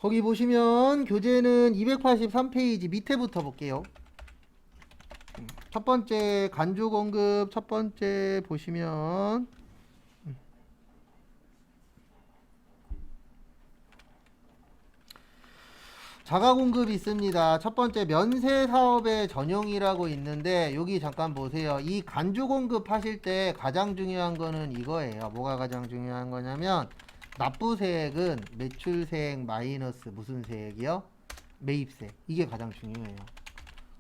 거기 보시면 교재는 283페이지 밑에부터 볼게요. 첫 번째 간주 공급 첫 번째 보시면 자가 공급이 있습니다. 첫 번째 면세 사업의 전용이라고 있는데 여기 잠깐 보세요. 이 간주 공급 하실 때 가장 중요한 거는 이거예요. 뭐가 가장 중요한 거냐면 납부세액은 매출세액 마이너스 무슨 세액이요? 매입세액. 이게 가장 중요해요.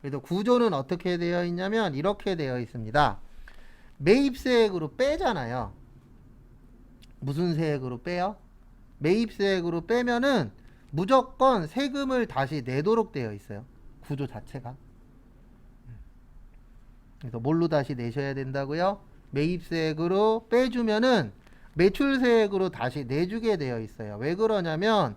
그래서 구조는 어떻게 되어 있냐면 이렇게 되어 있습니다. 매입세액으로 빼잖아요. 무슨 세액으로 빼요? 매입세액으로 빼면은 무조건 세금을 다시 내도록 되어 있어요. 구조 자체가. 그래서 뭘로 다시 내셔야 된다고요? 매입세액으로 빼주면은 매출세액으로 다시 내주게 되어 있어요. 왜 그러냐면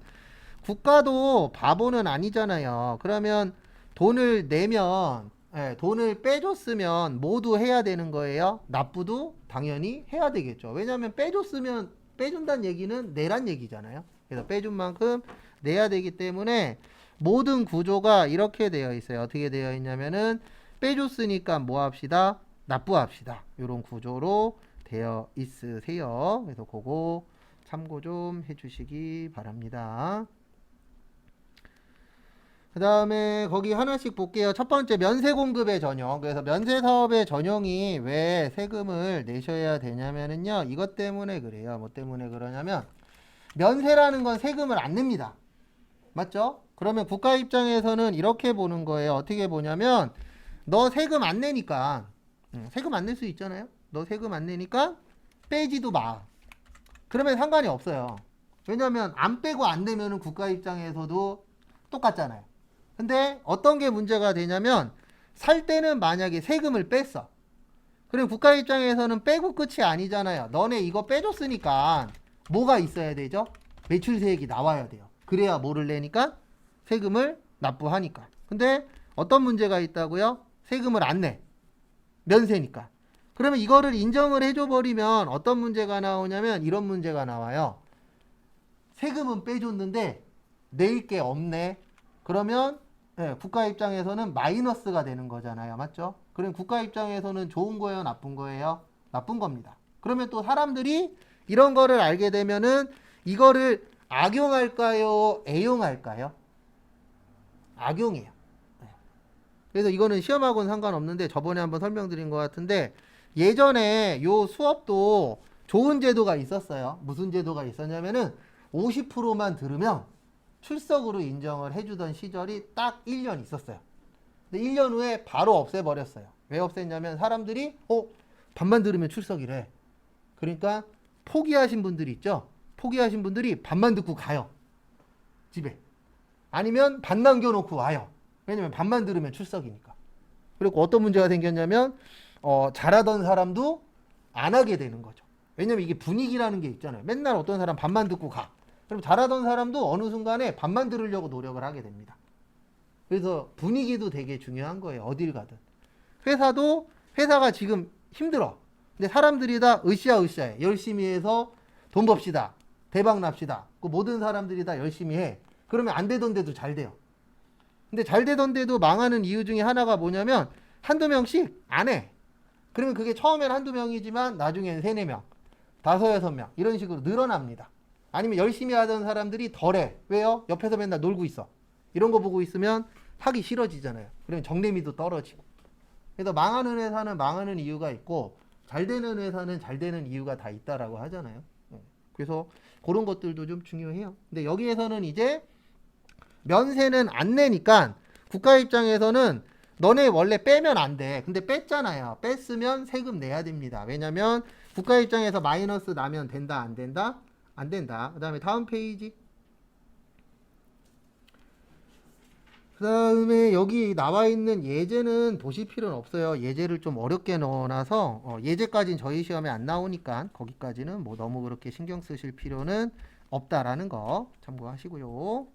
국가도 바보는 아니잖아요. 그러면 돈을 내면 돈을 빼줬으면 모두 해야 되는 거예요. 납부도 당연히 해야 되겠죠. 왜냐하면 빼줬으면 빼준다는 얘기는 내란 얘기잖아요. 그래서 빼준 만큼 내야 되기 때문에 모든 구조가 이렇게 되어 있어요. 어떻게 되어 있냐면은 빼줬으니까 뭐 합시다? 납부합시다. 이런 구조로 되어 있으세요. 그래서 그거 참고 좀 해주시기 바랍니다. 그 다음에 거기 하나씩 볼게요. 첫 번째 면세 공급의 전용. 그래서 면세 사업의 전용이 왜 세금을 내셔야 되냐면은요. 이것 때문에 그래요. 뭐 때문에 그러냐면 면세라는 건 세금을 안 냅니다. 맞죠? 그러면 국가 입장에서는 이렇게 보는 거예요. 어떻게 보냐면 너 세금 안 내니까 세금 안 낼 수 있잖아요. 너 세금 안 내니까 빼지도 마. 그러면 상관이 없어요. 왜냐면 안 빼고 안 내면은 국가 입장에서도 똑같잖아요. 근데 어떤 게 문제가 되냐면 살 때는 만약에 세금을 뺐어. 그럼 국가 입장에서는 빼고 끝이 아니잖아요. 너네 이거 빼줬으니까 뭐가 있어야 되죠? 매출세액이 나와야 돼요. 그래야 뭐를 내니까? 세금을 납부하니까. 근데 어떤 문제가 있다고요? 세금을 안 내. 면세니까. 그러면 이거를 인정을 해줘 버리면 어떤 문제가 나오냐면 이런 문제가 나와요. 세금은 빼줬는데 낼 게 없네. 그러면 국가 입장에서는 마이너스가 되는 거잖아요. 맞죠? 그럼 국가 입장에서는 좋은 거예요? 나쁜 거예요? 나쁜 겁니다. 그러면 또 사람들이 이런 거를 알게 되면은 이거를 악용할까요? 애용할까요? 악용이에요. 그래서 이거는 시험하고는 상관없는데 저번에 한번 설명드린 것 같은데 예전에 요 수업도 좋은 제도가 있었어요. 무슨 제도가 있었냐면은 50%만 들으면 출석으로 인정을 해주던 시절이 딱 1년 있었어요. 근데 1년 후에 바로 없애버렸어요. 왜 없앴냐면 사람들이 반만 들으면 출석이래. 그러니까 포기하신 분들이 있죠. 포기하신 분들이 반만 듣고 가요. 집에. 아니면 반 남겨놓고 와요. 왜냐면 반만 들으면 출석이니까. 그리고 어떤 문제가 생겼냐면 잘하던 사람도 안 하게 되는 거죠. 왜냐면 이게 분위기라는 게 있잖아요. 맨날 어떤 사람 반만 듣고 가. 그럼 잘하던 사람도 어느 순간에 반만 들으려고 노력을 하게 됩니다. 그래서 분위기도 되게 중요한 거예요. 어딜 가든. 회사가 지금 힘들어. 근데 사람들이 다 으쌰으쌰해. 열심히 해서 돈 법시다. 대박 납시다. 그 모든 사람들이 다 열심히 해. 그러면 안 되던 데도 잘 돼요. 근데 잘 되던 데도 망하는 이유 중에 하나가 뭐냐면 한두 명씩 안 해. 그러면 그게 처음엔 한두 명이지만 나중에는 세네 명, 다섯, 여섯 명 이런 식으로 늘어납니다. 아니면 열심히 하던 사람들이 덜해. 왜요? 옆에서 맨날 놀고 있어. 이런 거 보고 있으면 하기 싫어지잖아요. 그러면 정내미도 떨어지고. 그래서 망하는 회사는 망하는 이유가 있고 잘 되는 회사는 잘 되는 이유가 다 있다라고 하잖아요. 그래서 그런 것들도 좀 중요해요. 근데 여기에서는 이제 면세는 안 내니까 국가 입장에서는 너네 원래 빼면 안 돼. 근데 뺐잖아요. 뺐으면 세금 내야 됩니다. 왜냐면 국가 입장에서 마이너스 나면 된다, 안 된다? 안 된다. 그 다음에 다음 페이지. 그 다음에 여기 나와 있는 예제는 보실 필요는 없어요. 예제를 좀 어렵게 넣어놔서 예제까지는 저희 시험에 안 나오니까 거기까지는 뭐 너무 그렇게 신경 쓰실 필요는 없다라는 거 참고하시고요.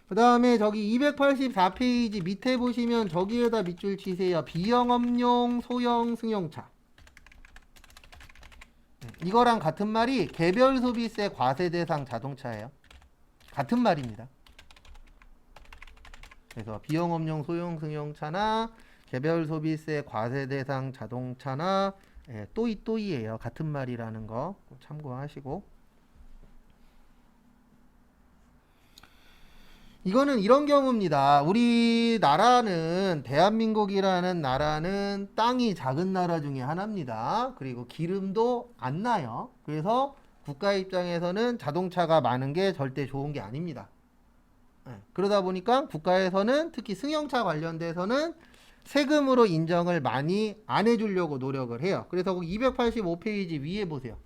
그 다음에 저기 284페이지 밑에 보시면 저기에다 밑줄 치세요. 비영업용 소형 승용차. 이거랑 같은 말이 개별 소비세 과세 대상 자동차예요. 같은 말입니다. 그래서 비영업용 소형 승용차나 개별 소비세 과세 대상 자동차나 또이또이예요. 같은 말이라는 거 참고하시고, 이거는 이런 경우입니다. 우리나라는, 대한민국이라는 나라는 땅이 작은 나라 중에 하나입니다. 그리고 기름도 안 나요. 그래서 국가 입장에서는 자동차가 많은 게 절대 좋은 게 아닙니다. 그러다 보니까 국가에서는 특히 승용차 관련돼서는 세금으로 인정을 많이 안 해주려고 노력을 해요. 그래서 285페이지 위에 보세요.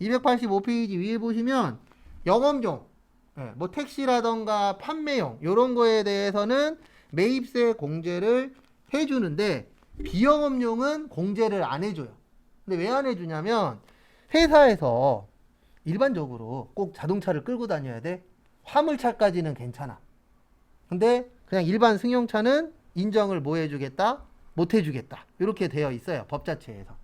285페이지 위에 보시면 영업용, 뭐 택시라던가 판매용 이런 거에 대해서는 매입세 공제를 해주는데 비영업용은 공제를 안 해줘요. 근데 왜 안 해주냐면 회사에서 일반적으로 꼭 자동차를 끌고 다녀야 돼? 화물차까지는 괜찮아. 근데 그냥 일반 승용차는 인정을 뭐 해주겠다? 못 해주겠다. 이렇게 되어 있어요. 법 자체에서.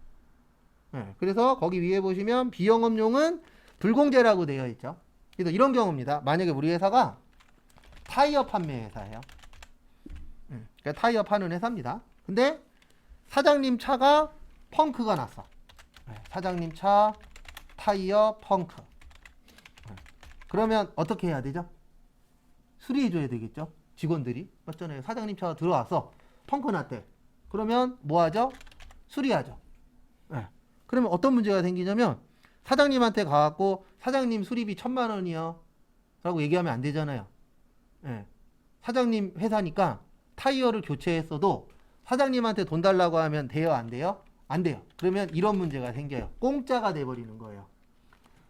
그래서 거기 위에 보시면 비영업용은 불공제라고 되어 있죠. 그래서 이런 경우입니다. 만약에 우리 회사가 타이어 판매 회사예요. 그러니까 타이어 파는 회사입니다. 근데 사장님 차가 펑크가 났어. 사장님 차 타이어 펑크. 그러면 어떻게 해야 되죠? 수리해줘야 되겠죠? 직원들이. 맞잖아요. 사장님 차가 들어와서 펑크 났대. 그러면 뭐 하죠? 수리하죠. 그러면 어떤 문제가 생기냐면 사장님한테 가갖고 사장님 수리비 1,000만 원이요 라고 얘기하면 안 되잖아요. 사장님 회사니까 타이어를 교체했어도 사장님한테 돈 달라고 하면 돼요? 안 돼요? 안 돼요. 그러면 이런 문제가 생겨요. 공짜가 돼버리는 거예요.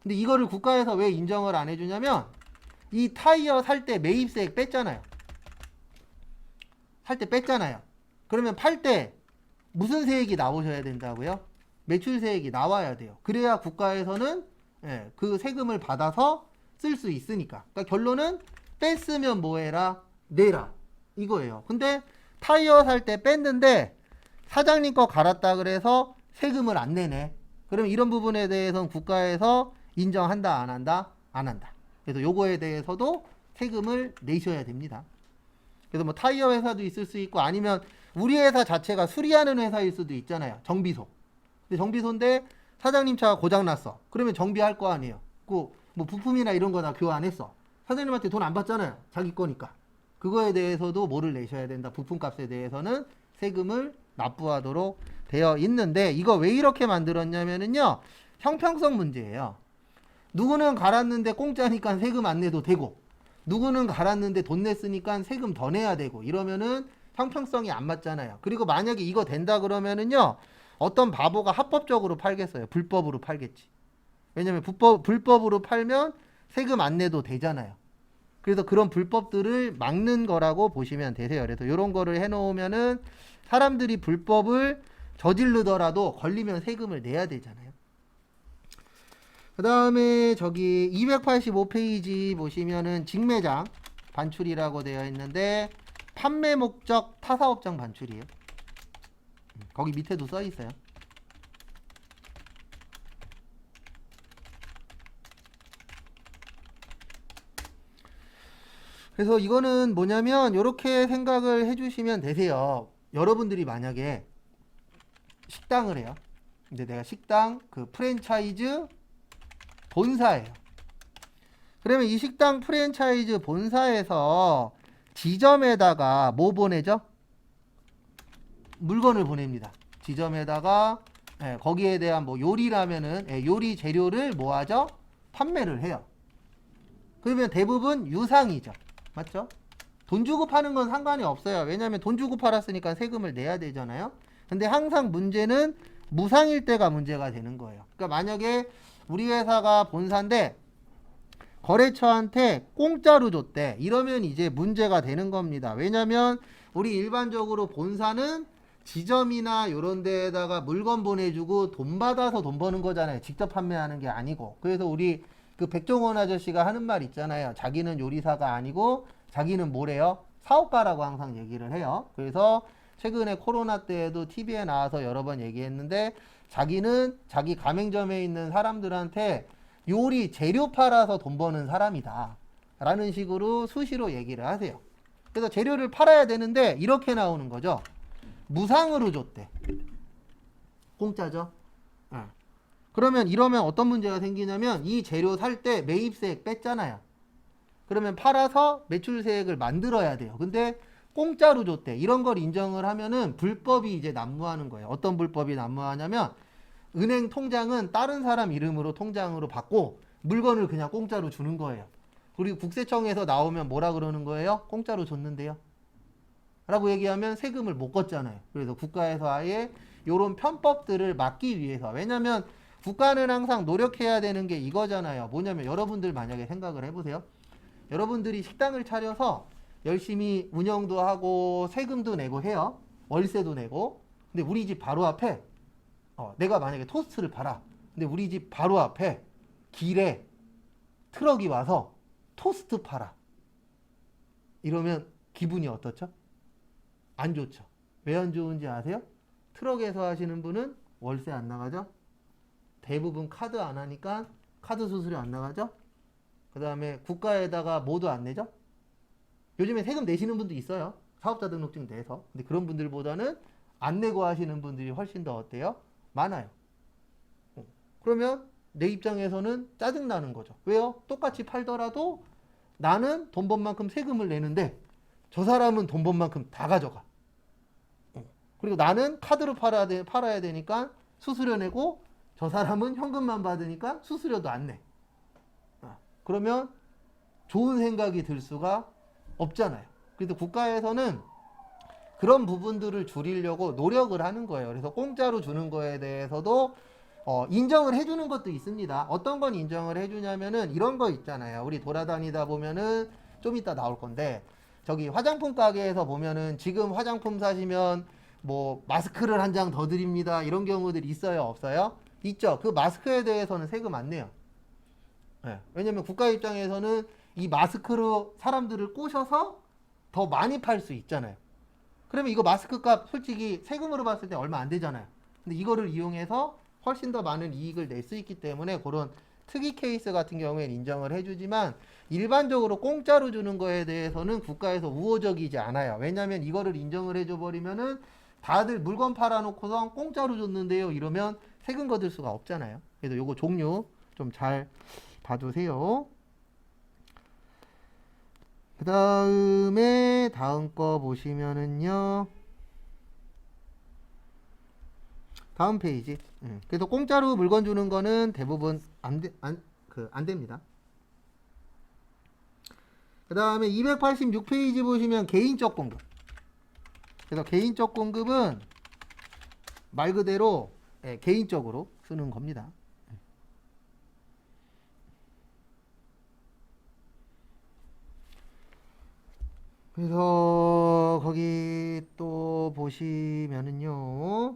근데 이거를 국가에서 왜 인정을 안 해주냐면 이 타이어 살 때 매입세 뺐잖아요. 살 때 뺐잖아요. 그러면 팔 때 무슨 세액이 나오셔야 된다고요? 매출세액이 나와야 돼요. 그래야 국가에서는 그 세금을 받아서 쓸 수 있으니까. 그러니까 결론은 뺐으면 뭐해라? 내라. 이거예요. 근데 타이어 살 때 뺐는데 사장님 거 갈았다 그래서 세금을 안 내네. 그럼 이런 부분에 대해서는 국가에서 인정한다 안 한다? 안 한다. 그래서 요거에 대해서도 세금을 내셔야 됩니다. 그래서 뭐 타이어 회사도 있을 수 있고 아니면 우리 회사 자체가 수리하는 회사일 수도 있잖아요. 정비소. 근데 정비소인데 사장님 차가 고장났어. 그러면 정비할 거 아니에요. 그 뭐 부품이나 이런 거 다 교환했어. 사장님한테 돈 안 받잖아요. 자기 거니까. 그거에 대해서도 뭐를 내셔야 된다. 부품값에 대해서는 세금을 납부하도록 되어 있는데 이거 왜 이렇게 만들었냐면은요. 형평성 문제예요. 누구는 갈았는데 공짜니까 세금 안 내도 되고 누구는 갈았는데 돈 냈으니까 세금 더 내야 되고 이러면은 형평성이 안 맞잖아요. 그리고 만약에 이거 된다 그러면은요. 어떤 바보가 합법적으로 팔겠어요? 불법으로 팔겠지. 왜냐면 불법으로 팔면 세금 안 내도 되잖아요. 그래서 그런 불법들을 막는 거라고 보시면 되세요. 그래서 이런 거를 해놓으면은 사람들이 불법을 저지르더라도 걸리면 세금을 내야 되잖아요. 그 다음에 저기 285페이지 보시면은 직매장 반출이라고 되어 있는데 판매 목적 타사업장 반출이에요. 거기 밑에도 써 있어요. 그래서 이거는 뭐냐면 이렇게 생각을 해주시면 되세요. 여러분들이 만약에 식당을 해요. 근데 내가 식당 그 프랜차이즈 본사예요. 그러면 이 식당 프랜차이즈 본사에서 지점에다가 뭐 보내죠? 물건을 보냅니다. 지점에다가 거기에 대한 뭐 요리라면은 요리 재료를 뭐 하죠? 판매를 해요. 그러면 대부분 유상이죠. 맞죠? 돈 주고 파는 건 상관이 없어요. 왜냐하면 돈 주고 팔았으니까 세금을 내야 되잖아요. 근데 항상 문제는 무상일 때가 문제가 되는 거예요. 그러니까 만약에 우리 회사가 본사인데 거래처한테 공짜로 줬대. 이러면 이제 문제가 되는 겁니다. 왜냐하면 우리 일반적으로 본사는 지점이나 이런 데에다가 물건 보내주고 돈 받아서 돈 버는 거잖아요. 직접 판매하는 게 아니고. 그래서 우리 그 백종원 아저씨가 하는 말 있잖아요. 자기는 요리사가 아니고 자기는 뭐래요? 사업가라고 항상 얘기를 해요. 그래서 최근에 코로나 때에도 TV에 나와서 여러 번 얘기했는데 자기는 자기 가맹점에 있는 사람들한테 요리 재료 팔아서 돈 버는 사람이다. 라는 식으로 수시로 얘기를 하세요. 그래서 재료를 팔아야 되는데 이렇게 나오는 거죠. 무상으로 줬대. 공짜죠. 그러면 이러면 어떤 문제가 생기냐면 이 재료 살 때 매입세액 뺐잖아요. 그러면 팔아서 매출세액을 만들어야 돼요. 근데 공짜로 줬대. 이런 걸 인정을 하면은 불법이 이제 난무하는 거예요. 어떤 불법이 난무하냐면 은행 통장은 다른 사람 이름으로 통장으로 받고 물건을 그냥 공짜로 주는 거예요. 그리고 국세청에서 나오면 뭐라 그러는 거예요? 공짜로 줬는데요. 라고 얘기하면 세금을 못 걷잖아요. 그래서 국가에서 아예 이런 편법들을 막기 위해서, 왜냐면 국가는 항상 노력해야 되는 게 이거잖아요. 뭐냐면 여러분들 만약에 생각을 해보세요. 여러분들이 식당을 차려서 열심히 운영도 하고 세금도 내고 해요. 월세도 내고. 근데 우리 집 바로 앞에 내가 만약에 토스트를 팔아. 근데 우리 집 바로 앞에 길에 트럭이 와서 토스트 팔아. 이러면 기분이 어떻죠? 안 좋죠. 왜 안 좋은지 아세요? 트럭에서 하시는 분은 월세 안 나가죠? 대부분 카드 안 하니까 카드 수수료 안 나가죠? 그 다음에 국가에다가 뭐도 안 내죠? 요즘에 세금 내시는 분도 있어요. 사업자 등록증 내서. 근데 그런 분들보다는 안 내고 하시는 분들이 훨씬 더 어때요? 많아요. 그러면 내 입장에서는 짜증나는 거죠. 왜요? 똑같이 팔더라도 나는 돈 번 만큼 세금을 내는데 저 사람은 돈 번 만큼 다 가져가. 그리고 나는 카드로 팔아야 되니까 수수료 내고 저 사람은 현금만 받으니까 수수료도 안 내. 그러면 좋은 생각이 들 수가 없잖아요. 그래서 국가에서는 그런 부분들을 줄이려고 노력을 하는 거예요. 그래서 공짜로 주는 거에 대해서도 인정을 해주는 것도 있습니다. 어떤 건 인정을 해주냐면은 이런 거 있잖아요. 우리 돌아다니다 보면은 좀 이따 나올 건데 저기 화장품 가게에서 보면은 지금 화장품 사시면 뭐 마스크를 한 장 더 드립니다. 이런 경우들이 있어요? 없어요? 있죠. 그 마스크에 대해서는 세금 안 내요. 네. 왜냐면 국가 입장에서는 이 마스크로 사람들을 꼬셔서 더 많이 팔 수 있잖아요. 그러면 이거 마스크 값 솔직히 세금으로 봤을 때 얼마 안 되잖아요. 근데 이거를 이용해서 훨씬 더 많은 이익을 낼 수 있기 때문에 그런 특이 케이스 같은 경우에는 인정을 해주지만 일반적으로 공짜로 주는 거에 대해서는 국가에서 우호적이지 않아요. 왜냐하면 이거를 인정을 해줘 버리면은 다들 물건 팔아놓고서 공짜로 줬는데요 이러면 세금 거둘 수가 없잖아요. 그래서 요거 종류 좀 잘 봐두세요. 그 다음에 다음 거 보시면은요, 다음 페이지. 그래서 공짜로 물건 주는 거는 대부분 안 됩니다. 그 다음에 286페이지 보시면 개인적 공급. 그래서 개인적 공급은 말 그대로 개인적으로 쓰는 겁니다. 그래서 거기 또 보시면은요,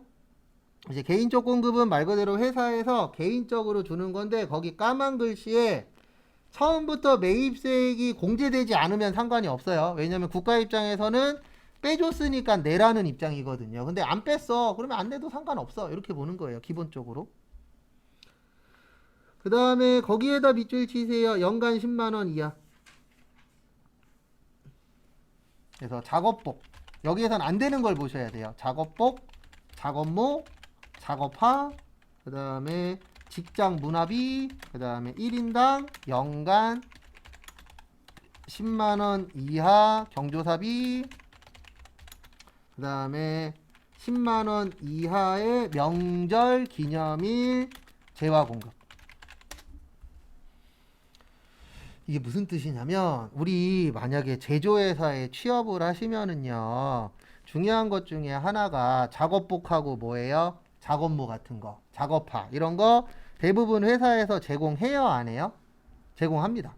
이제 개인적 공급은 말 그대로 회사에서 개인적으로 주는 건데 거기 까만 글씨에 처음부터 매입세액이 공제되지 않으면 상관이 없어요. 왜냐면 국가 입장에서는 빼줬으니까 내라는 입장이거든요. 근데 안 뺐어. 그러면 안 내도 상관없어. 이렇게 보는 거예요. 기본적으로. 그 다음에 거기에다 밑줄 치세요. 연간 10만원 이하. 그래서 작업복. 여기에선 안 되는 걸 보셔야 돼요. 작업복, 작업모, 작업화, 그 다음에 직장 문화비, 그 다음에 1인당 연간 10만원 이하 경조사비, 그 다음에 10만원 이하의 명절 기념일 재화공급. 이게 무슨 뜻이냐면 우리 만약에 제조회사에 취업을 하시면은요 중요한 것 중에 하나가 작업복하고 뭐예요? 작업모 같은 거, 작업화 이런 거 대부분 회사에서 제공해요, 안 해요? 제공합니다.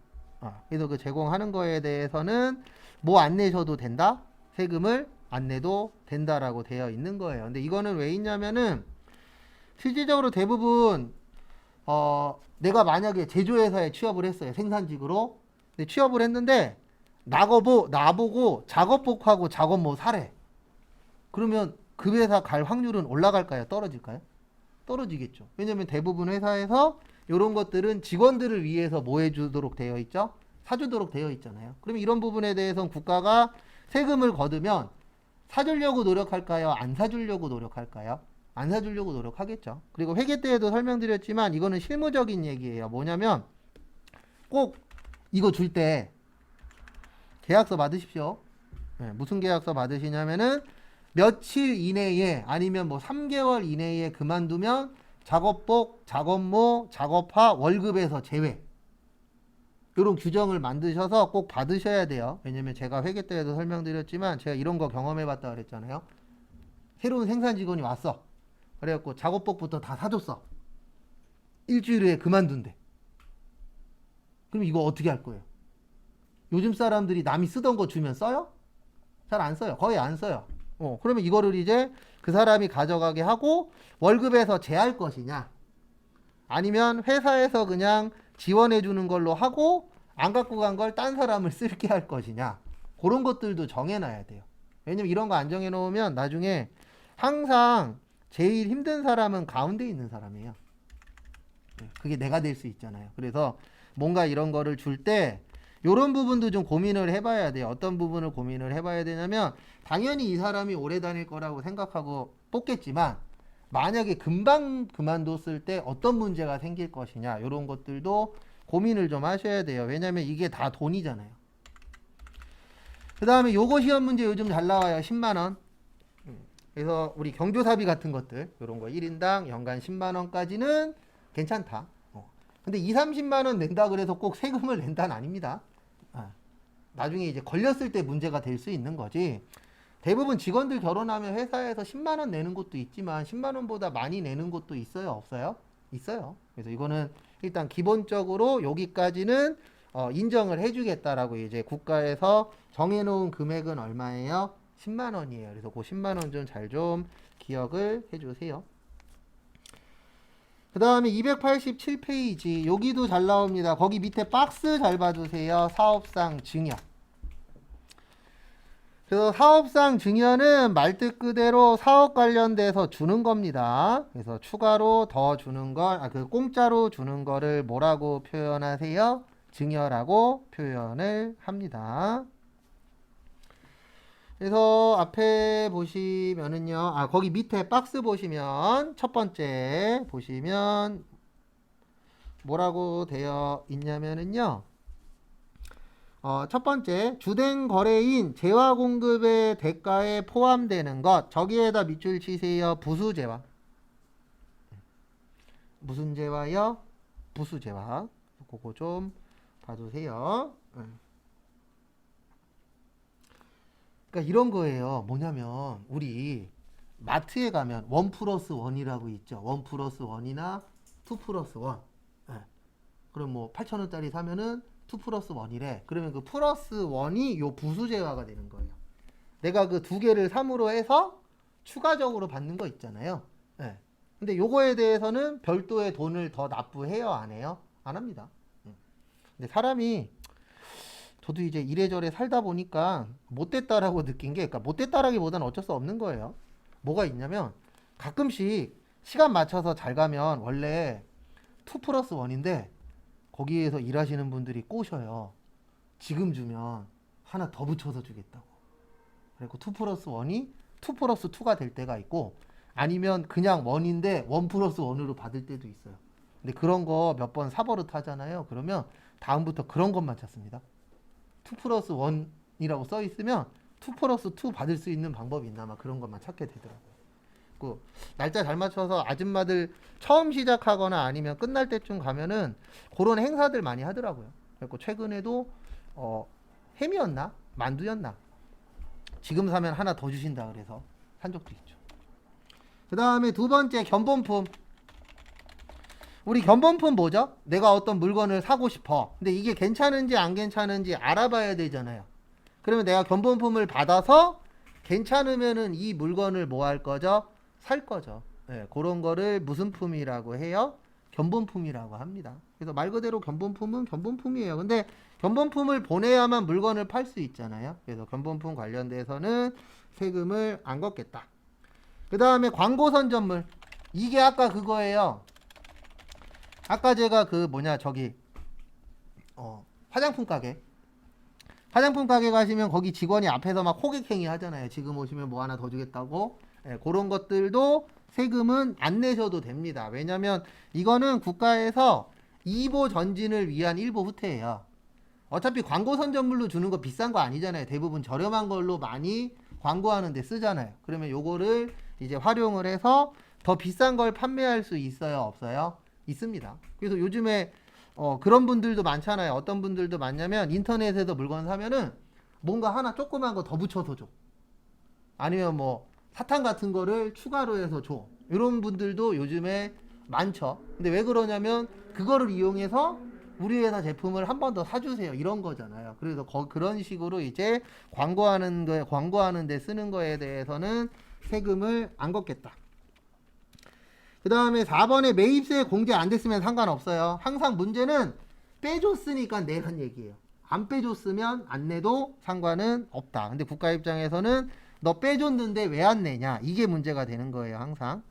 그래서 그 제공하는 거에 대해서는 뭐 안 내셔도 된다? 세금을 안 내도 된다라고 되어 있는 거예요. 근데 이거는 왜 있냐면은 실질적으로 대부분 내가 만약에 제조회사에 취업을 했어요. 생산직으로. 근데 취업을 했는데 나보고 작업복하고 작업모 사래. 그러면 그 회사 갈 확률은 올라갈까요? 떨어질까요? 떨어지겠죠. 왜냐면 대부분 회사에서 이런 것들은 직원들을 위해서 뭐 해주도록 되어 있죠? 사주도록 되어 있잖아요. 그럼 이런 부분에 대해서는 국가가 세금을 거두면 사주려고 노력할까요? 안 사주려고 노력할까요? 안 사주려고 노력하겠죠. 그리고 회계 때에도 설명드렸지만 이거는 실무적인 얘기예요. 뭐냐면 꼭 이거 줄 때 계약서 받으십시오. 네, 무슨 계약서 받으시냐면은 며칠 이내에 아니면 뭐 3개월 이내에 그만두면 작업복, 작업모, 작업화, 월급에서 제외. 이런 규정을 만드셔서 꼭 받으셔야 돼요. 왜냐면 제가 회계 때에도 설명드렸지만 제가 이런 거 경험해봤다 그랬잖아요. 새로운 생산 직원이 왔어. 그래갖고 작업복부터 다 사줬어. 일주일 후에 그만둔대. 그럼 이거 어떻게 할 거예요? 요즘 사람들이 남이 쓰던 거 주면 써요? 잘 안 써요. 거의 안 써요. 그러면 이거를 이제 그 사람이 가져가게 하고 월급에서 제할 것이냐, 아니면 회사에서 그냥 지원해 주는 걸로 하고 안 갖고 간 걸 딴 사람을 쓸게 할 것이냐, 그런 것들도 정해놔야 돼요. 왜냐면 이런 거 안 정해놓으면 나중에 항상 제일 힘든 사람은 가운데 있는 사람이에요. 그게 내가 될 수 있잖아요. 그래서 뭔가 이런 거를 줄 때 이런 부분도 좀 고민을 해봐야 돼요. 어떤 부분을 고민을 해봐야 되냐면 당연히 이 사람이 오래 다닐 거라고 생각하고 뽑겠지만 만약에 금방 그만뒀을 때 어떤 문제가 생길 것이냐, 이런 것들도 고민을 좀 하셔야 돼요. 왜냐면 이게 다 돈이잖아요. 그 다음에 요거 시험 문제 요즘 잘 나와요. 10만원. 그래서 우리 경조사비 같은 것들, 이런 거 1인당 연간 10만원까지는 괜찮다. 근데 2, 30만원 낸다 그래서 꼭 세금을 낸다는 아닙니다. 나중에 이제 걸렸을 때 문제가 될 수 있는 거지. 대부분 직원들 결혼하면 회사에서 10만원 내는 곳도 있지만 10만원보다 많이 내는 곳도 있어요? 없어요? 있어요. 그래서 이거는 일단 기본적으로 여기까지는 인정을 해주겠다라고 이제 국가에서 정해놓은 금액은 얼마예요? 10만원이에요. 그래서 그 10만원 좀 잘 좀 기억을 해주세요. 그 다음에 287페이지 여기도 잘 나옵니다. 거기 밑에 박스 잘 봐주세요. 사업상 증여. 그래서 사업상 증여는 말뜻 그대로 사업 관련돼서 주는 겁니다. 그래서 추가로 더 주는 걸, 그 공짜로 주는 거를 뭐라고 표현하세요? 증여라고 표현을 합니다. 그래서 앞에 보시면은요, 거기 밑에 박스 보시면 첫 번째 보시면 뭐라고 되어 있냐면은요, 첫 번째 주된 거래인 재화 공급의 대가에 포함되는 것, 저기에다 밑줄 치세요. 부수재화. 무슨 재화요? 부수재화. 그거 좀 봐주세요. 그러니까 이런 거예요. 뭐냐면 우리 마트에 가면 1+1이라고 있죠. 1+1이나 2+1. 그럼 뭐 8,000원짜리 사면은 2+1이래. 그러면 그 +1이 요 부수재화가 되는 거예요. 내가 그 두 개를 3으로 해서 추가적으로 받는 거 있잖아요. 근데 요거에 대해서는 별도의 돈을 더 납부해요? 안 해요? 안 합니다. 근데 사람이, 저도 이제 이래저래 살다 보니까 못됐다라고 느낀 게, 그러니까 못됐다라기보다는 어쩔 수 없는 거예요. 뭐가 있냐면 가끔씩 시간 맞춰서 잘 가면 원래 2+1인데 거기에서 일하시는 분들이 꼬셔요. 지금 주면 하나 더 붙여서 주겠다고. 그리고 2+1이 2+2가 될 때가 있고, 아니면 그냥 1인데 1+1으로 받을 때도 있어요. 근데 그런 거 몇 번 사버릇 하잖아요. 그러면 다음부터 그런 것만 찾습니다. 2+1이라고 써 있으면 2+2 받을 수 있는 방법이 있나, 막 그런 것만 찾게 되더라고요. 그 날짜 잘 맞춰서 아줌마들 처음 시작하거나 아니면 끝날 때쯤 가면은 그런 행사들 많이 하더라고요. 그리고 최근에도 햄이었나 만두였나 지금 사면 하나 더 주신다 그래서 산 적도 있죠. 그 다음에 두 번째 견본품. 우리 견본품 뭐죠? 내가 어떤 물건을 사고 싶어. 근데 이게 괜찮은지 안 괜찮은지 알아봐야 되잖아요. 그러면 내가 견본품을 받아서 괜찮으면은 이 물건을 뭐 할 거죠? 살 거죠. 그런 거를 무슨 품이라고 해요? 견본품이라고 합니다. 그래서 말 그대로 견본품은 견본품이에요. 근데 견본품을 보내야만 물건을 팔 수 있잖아요. 그래서 견본품 관련돼서는 세금을 안 걷겠다. 그 다음에 광고 선전물. 이게 아까 그거예요. 아까 제가 그 저기 화장품 가게. 화장품 가게 가시면 거기 직원이 앞에서 막 호객행위 하잖아요. 지금 오시면 뭐 하나 더 주겠다고. 예, 그런 것들도 세금은 안 내셔도 됩니다. 왜냐면 이거는 국가에서 이보 전진을 위한 일부 후퇴예요. 어차피 광고 선전물로 주는 거 비싼 거 아니잖아요. 대부분 저렴한 걸로 많이 광고하는 데 쓰잖아요. 그러면 요거를 이제 활용을 해서 더 비싼 걸 판매할 수 있어요? 없어요? 있습니다. 그래서 요즘에 그런 분들도 많잖아요. 어떤 분들도 많냐면 인터넷에서 물건 사면은 뭔가 하나 조그만 거 더 붙여서 줘. 아니면 뭐 사탕 같은 거를 추가로 해서 줘. 이런 분들도 요즘에 많죠. 근데 왜 그러냐면 그거를 이용해서 우리 회사 제품을 한 번 더 사주세요. 이런 거잖아요. 그래서 그런 식으로 이제 광고하는 데 쓰는 거에 대해서는 세금을 안 걷겠다. 그 다음에 4번에 매입세 공제 안 됐으면 상관없어요. 항상 문제는 빼줬으니까 내란 얘기예요. 안 빼줬으면 안 내도 상관은 없다. 근데 국가 입장에서는 너 빼줬는데 왜 안 내냐? 이게 문제가 되는 거예요. 항상.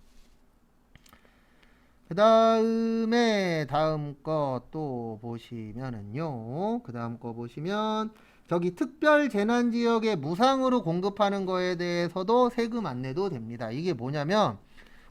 그 다음에 다음 거 또 보시면은요. 그 다음 거 보시면 저기 특별 재난 지역에 무상으로 공급하는 거에 대해서도 세금 안 내도 됩니다. 이게 뭐냐면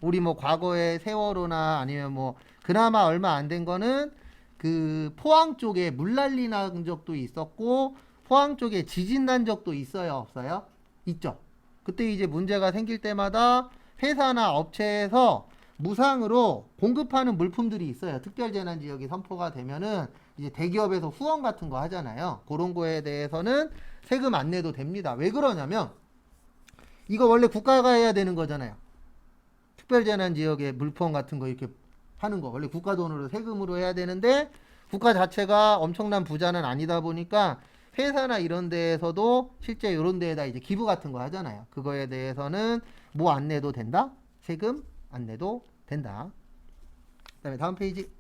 우리 뭐 과거에 세월호나 아니면 뭐 그나마 얼마 안 된 거는 그 포항 쪽에 물난리 난 적도 있었고 포항 쪽에 지진 난 적도 있어요, 없어요? 있죠. 그때 이제 문제가 생길 때마다 회사나 업체에서 무상으로 공급하는 물품들이 있어요. 특별재난지역이 선포가 되면은 이제 대기업에서 후원 같은 거 하잖아요. 그런 거에 대해서는 세금 안 내도 됩니다. 왜 그러냐면 이거 원래 국가가 해야 되는 거잖아요. 특별재난지역에 물품 같은 거 이렇게 하는 거 원래 국가 돈으로 세금으로 해야 되는데 국가 자체가 엄청난 부자는 아니다 보니까 회사나 이런 데에서도 실제 이런 데에다 이제 기부 같은 거 하잖아요. 그거에 대해서는 뭐 안 내도 된다? 세금 안 내도 된다. 그 다음에 다음 페이지.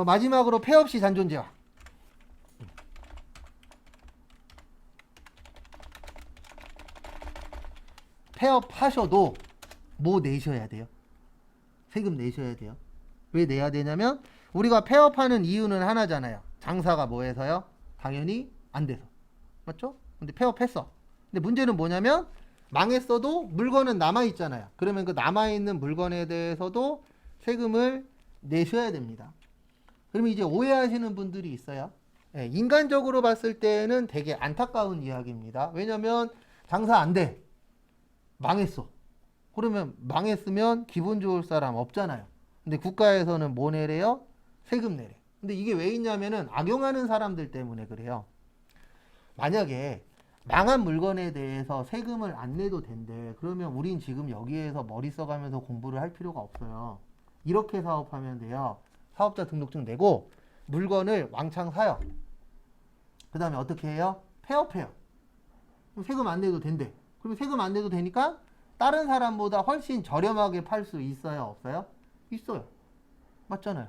마지막으로 폐업시 잔존제와. 폐업하셔도 뭐 내셔야 돼요? 세금 내셔야 돼요. 왜 내야 되냐면 우리가 폐업하는 이유는 하나잖아요. 장사가 뭐 해서요? 당연히 안 돼서. 맞죠? 근데 폐업했어. 근데 문제는 뭐냐면 망했어도 물건은 남아있잖아요. 그러면 그 남아있는 물건에 대해서도 세금을 내셔야 됩니다. 그러면 이제 오해하시는 분들이 있어요. 예, 인간적으로 봤을 때는 되게 안타까운 이야기입니다. 왜냐면 장사 안 돼. 망했어. 그러면 망했으면 기분 좋을 사람 없잖아요. 근데 국가에서는 뭐 내래요? 세금 내래. 근데 이게 왜 있냐면은 악용하는 사람들 때문에 그래요. 만약에 망한 물건에 대해서 세금을 안 내도 된대. 그러면 우린 지금 여기에서 머리 써가면서 공부를 할 필요가 없어요. 이렇게 사업하면 돼요. 사업자 등록증 내고 물건을 왕창 사요. 그 다음에 어떻게 해요? 폐업해요. 그럼 세금 안 내도 된대. 그러면 세금 안 내도 되니까 다른 사람보다 훨씬 저렴하게 팔 수 있어요? 없어요? 있어요. 맞잖아요.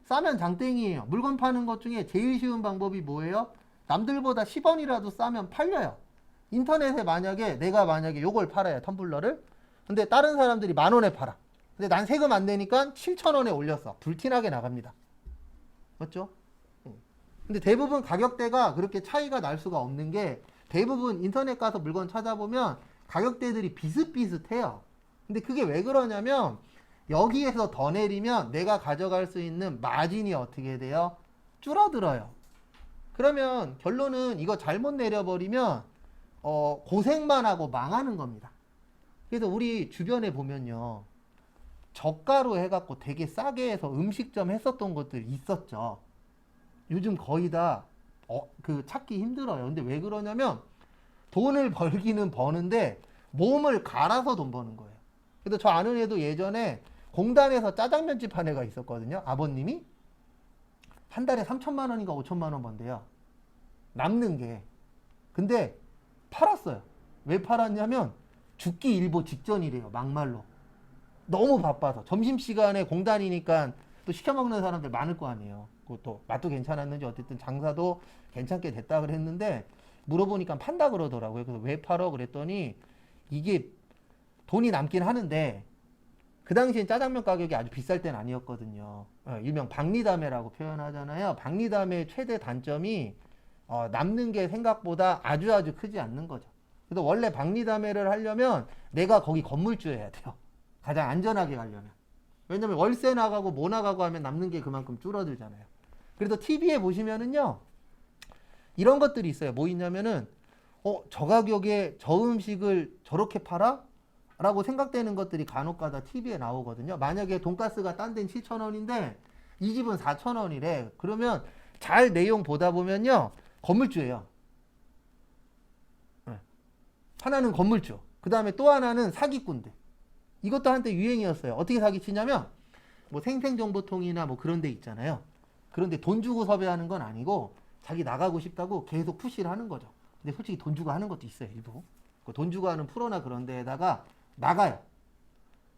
싸면 장땡이에요. 물건 파는 것 중에 제일 쉬운 방법이 뭐예요? 남들보다 10원이라도 싸면 팔려요. 인터넷에 내가 만약에 요걸 팔아요. 텀블러를. 근데 다른 사람들이 10,000원에 팔아. 근데 난 세금 안 내니까 7,000원에 올렸어. 불티나게 나갑니다. 맞죠? 근데 대부분 가격대가 그렇게 차이가 날 수가 없는 게 대부분 인터넷 가서 물건 찾아보면 가격대들이 비슷비슷해요. 근데 그게 왜 그러냐면 여기에서 더 내리면 내가 가져갈 수 있는 마진이 어떻게 돼요? 줄어들어요. 그러면 결론은 이거 잘못 내려버리면 고생만 하고 망하는 겁니다. 그래서 우리 주변에 보면요. 저가로 해갖고 되게 싸게 해서 음식점 했었던 것들 있었죠. 요즘 거의 다 찾기 힘들어요. 근데 왜 그러냐면 돈을 벌기는 버는데 몸을 갈아서 돈 버는 거예요. 그래서 저 아는 애도 예전에 공단에서 짜장면집 한 애가 있었거든요. 아버님이 한 달에 3천만 원인가 5천만 원 번대요. 남는 게. 근데 팔았어요. 왜 팔았냐면 죽기 일보 직전이래요. 막말로. 너무 바빠서. 점심시간에 공단이니까 또 시켜먹는 사람들 많을 거 아니에요. 그것도 맛도 괜찮았는지 어쨌든 장사도 괜찮게 됐다 그랬는데 물어보니까 판다 그러더라고요. 그래서 왜 팔어? 그랬더니 이게 돈이 남긴 하는데 그 당시엔 짜장면 가격이 아주 비쌀 때는 아니었거든요. 일명 박리담회라고 표현하잖아요. 박리담회의 최대 단점이 남는 게 생각보다 아주 크지 않는 거죠. 그래서 원래 박리담회를 하려면 내가 거기 건물주여야 돼요. 가장 안전하게 가려면. 왜냐면 월세 나가고 뭐 나가고 하면 남는 게 그만큼 줄어들잖아요. 그래서 TV에 보시면은요, 이런 것들이 있어요. 뭐 있냐면은, 저 가격에 저 음식을 저렇게 팔아? 라고 생각되는 것들이 간혹가다 TV에 나오거든요. 만약에 돈가스가 딴 데는 7,000원인데 이 집은 4,000원이래. 그러면 잘 내용 보다 보면요, 건물주예요. 하나는 건물주, 그 다음에 또 하나는 사기꾼들. 이것도 한때 유행이었어요. 어떻게 사기치냐면 뭐 생생정보통이나 뭐 그런 데 있잖아요. 그런데 돈 주고 섭외하는 건 아니고 자기 나가고 싶다고 계속 푸시를 하는 거죠. 근데 솔직히 돈 주고 하는 것도 있어요. 일부 돈 주고 하는 프로나 그런 데에다가 나가요.